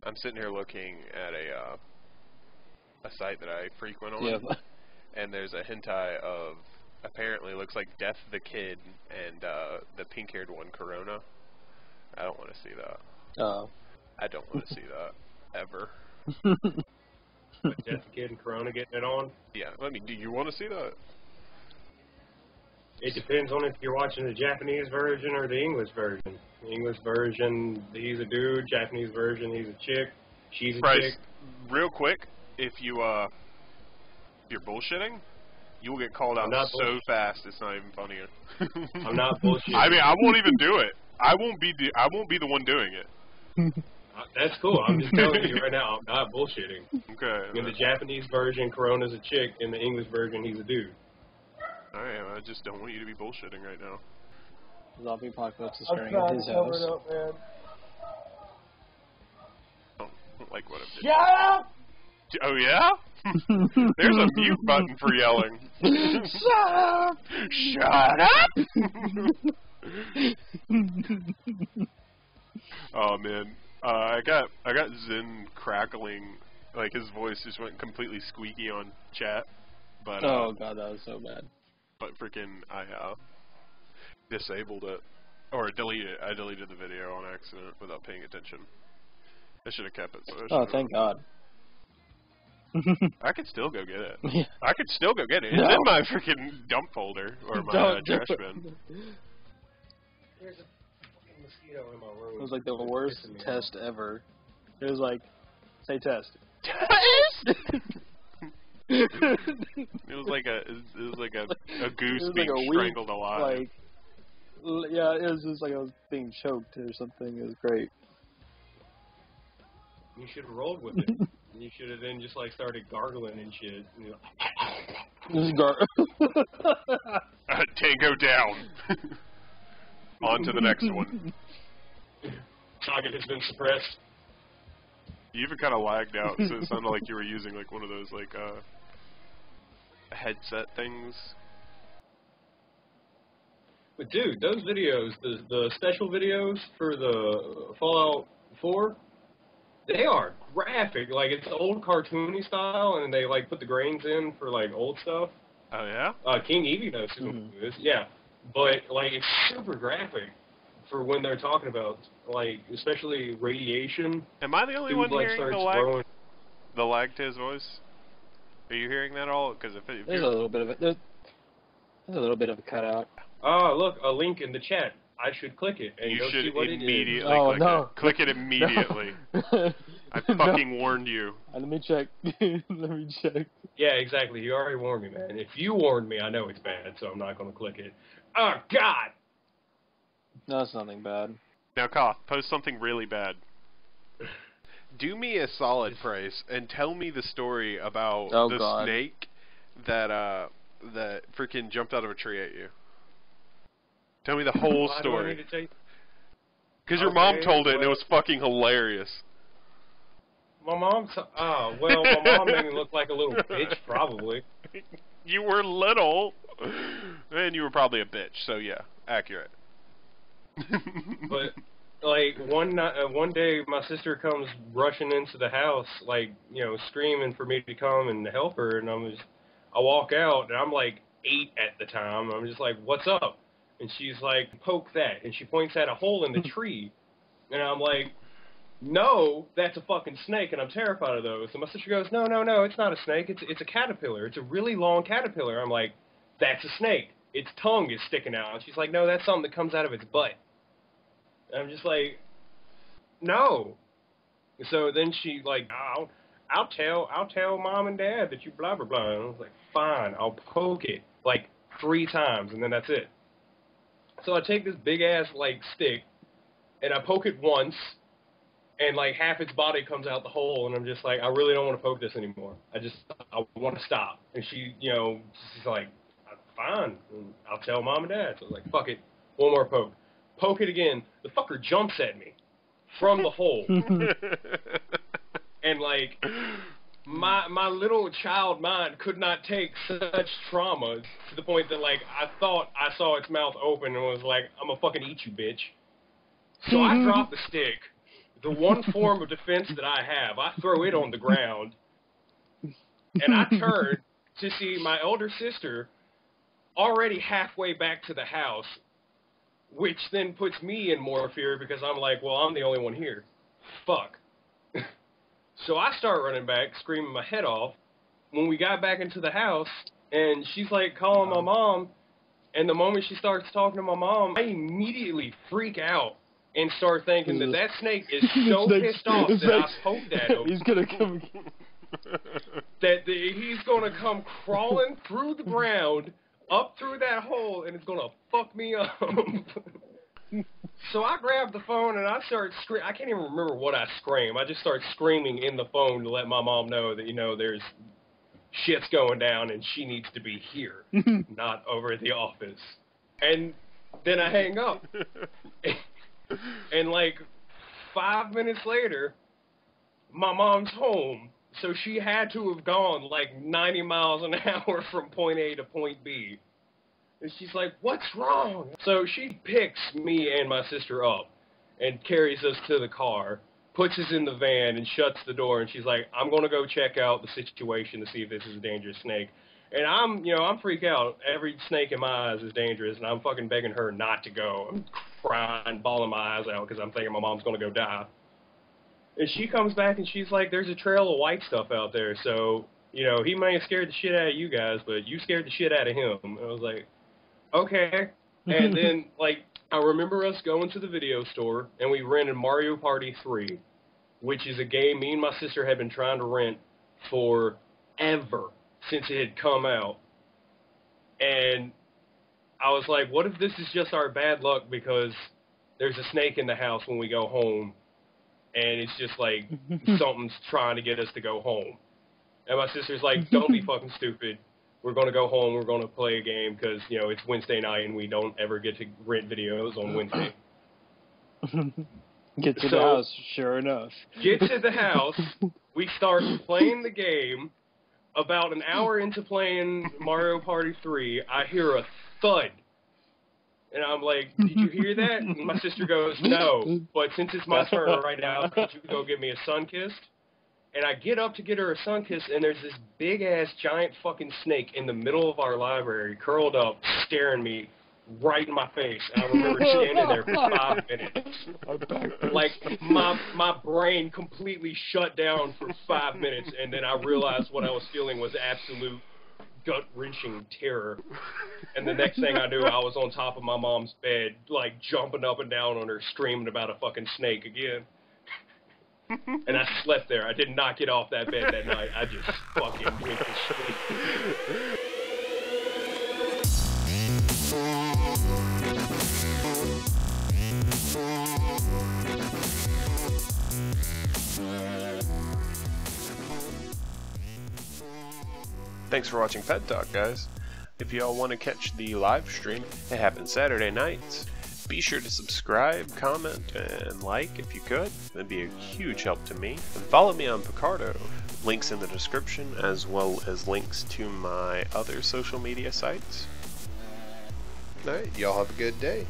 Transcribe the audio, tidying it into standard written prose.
I'm sitting here looking at a site that I frequent on, Yeah. and there's a hentai of apparently looks like Death the Kid and the pink-haired one, Corona. I don't want to see that. Oh. I don't want to see that ever. Death the Kid and Corona getting it on? Yeah, I mean, do you want to see that? It depends on if you're watching the Japanese version or the English version. The English version, he's a dude. Japanese version, he's a chick. She's a chick. Real quick, if you're bullshitting, you will get called out so fast it's not even funny. I'm not bullshitting. I mean, I won't even do it. I won't be the one doing it. That's cool. I'm just telling you right now, I'm not bullshitting. Okay. In the Japanese version, Corona's a chick. In the English version, he's a dude. Alright, I just don't want you to be bullshitting right now. Zombie apocalypse is starting at his house. Up, man. I don't like what I'm doing. Shut up! Oh, yeah? There's a mute button for yelling. Shut up! Shut up! Oh, man. I got Zen crackling, like his voice just went completely squeaky on chat. But oh, God, that was so bad. But freaking, I disabled it. Or deleted it. I deleted the video on accident without paying attention. I should have kept it. So oh, thank God. I could still go get it. Yeah. I could still go get it. It's in my freaking dump folder. Or my trash bin. There's a fucking mosquito in my room. It was like the worst test ever. It was like, say test. Test! It was like a goose being like strangled alive. Like, yeah, it was just like I was being choked or something. It was great. You should have rolled with it. You should have then just like started gargling and shit. This is Tango down. On to the next one. Target has been suppressed. You even kind of lagged out, so it sounded like you were using like one of those like headset things. But dude, those videos, the special videos for the Fallout 4, they are graphic. Like it's old cartoony style, and they like put the grains in for like old stuff. Oh yeah. King Eevee knows who it is. Yeah, but like it's super graphic for when they're talking about like especially radiation. Am I the only one hearing the lag to his voice? Are you hearing that all? Because if there's a little bit of it. There's a little bit of a cutout. Oh, look, a link in the chat. I should click it and you go should see what immediately it is. Oh, click it. Click it immediately. I fucking warned you. Let me check. Let me check. Yeah, exactly. You already warned me, man. If you warned me, I know it's bad, so I'm not going to click it. Oh, God! No, it's nothing bad. Now, Koth, post something really bad. Do me a solid, Price, and tell me the story about snake that freaking jumped out of a tree at you. Tell me the whole story. Because your mom told it, and it was fucking hilarious. My mom... my mom made me look like a little bitch, probably. You were little. And you were probably a bitch, so yeah, accurate. But, like, one day, my sister comes rushing into the house, like, you know, screaming for me to come and help her, and I walk out, and I'm, like, 8 at the time, I'm just like, what's up? And she's like, poke that, and she points at a hole in the tree, and I'm like, no, that's a fucking snake, and I'm terrified of those. And my sister goes, no, it's not a snake, it's a caterpillar, it's a really long caterpillar. I'm like, that's a snake, its tongue is sticking out. And she's like, no, that's something that comes out of its butt. And I'm just like, no. So then she like, I'll tell mom and dad that you blah blah blah. And I was like, fine, I'll poke it like 3 times, and then that's it. So I take this big ass like stick, and I poke it once, and like half its body comes out the hole, and I'm just like, I really don't want to poke this anymore. I want to stop. And she, you know, she's like, fine, I'll tell mom and dad. So I was like, fuck it, one more poke. Poke it again. The fucker jumps at me from the hole. And like, my little child mind could not take such trauma to the point that like I thought I saw its mouth open and was like, I'm gonna fucking eat you, bitch. So I dropped the stick, the one form of defense that I have, I throw it on the ground, and I turn to see my older sister already halfway back to the house, which then puts me in more fear because I'm like, well, I'm the only one here. Fuck. So I start running back, screaming my head off. When we got back into the house, and she's like calling my mom, and the moment she starts talking to my mom, I immediately freak out and start thinking that snake is so pissed off that I poked at him. He's gonna come. He's gonna come crawling through the ground, up through that hole, and it's gonna fuck me up. So I grab the phone and I start screaming. I can't even remember what I scream. I just start screaming in the phone to let my mom know that, there's shit's going down and she needs to be here, not over at the office. And then I hang up. And like 5 minutes later, my mom's home. So she had to have gone like 90 miles an hour from point A to point B. And she's like, what's wrong? So she picks me and my sister up and carries us to the car, puts us in the van and shuts the door. And she's like, I'm going to go check out the situation to see if this is a dangerous snake. And I'm freaked out. Every snake in my eyes is dangerous. And I'm fucking begging her not to go. I'm crying, bawling my eyes out because I'm thinking my mom's going to go die. And she comes back and she's like, there's a trail of white stuff out there. So, he may have scared the shit out of you guys, but you scared the shit out of him. And I was like, okay. And then, I remember us going to the video store, and we rented Mario Party 3, which is a game me and my sister had been trying to rent forever since it had come out. And I was like, what if this is just our bad luck because there's a snake in the house when we go home, and it's just like something's trying to get us to go home. And my sister's like, don't be fucking stupid. We're going to go home, we're going to play a game because, it's Wednesday night and we don't ever get to rent videos on Wednesday. Get to the house, sure enough. Get to the house, we start playing the game. About an hour into playing Mario Party 3, I hear a thud. And I'm like, did you hear that? And my sister goes, no, but since it's my turn right now, could you go give me a sun-kissed? And I get up to get her a sun-kiss, and there's this big-ass giant fucking snake in the middle of our library, curled up, staring me right in my face. And I remember standing there for 5 minutes. Like, my brain completely shut down for 5 minutes, and then I realized what I was feeling was absolute gut-wrenching terror. And the next thing I knew, I was on top of my mom's bed, like, jumping up and down on her, screaming about a fucking snake again. And I slept there. I did not get off that bed that night. I just fucking went to sleep. Thanks for watching Ped Talk, guys. If y'all want to catch the live stream, it happens Saturday nights. Be sure to subscribe, comment, and like if you could. That'd be a huge help to me. And follow me on Picarto. Links in the description, as well as links to my other social media sites. Alright, y'all have a good day.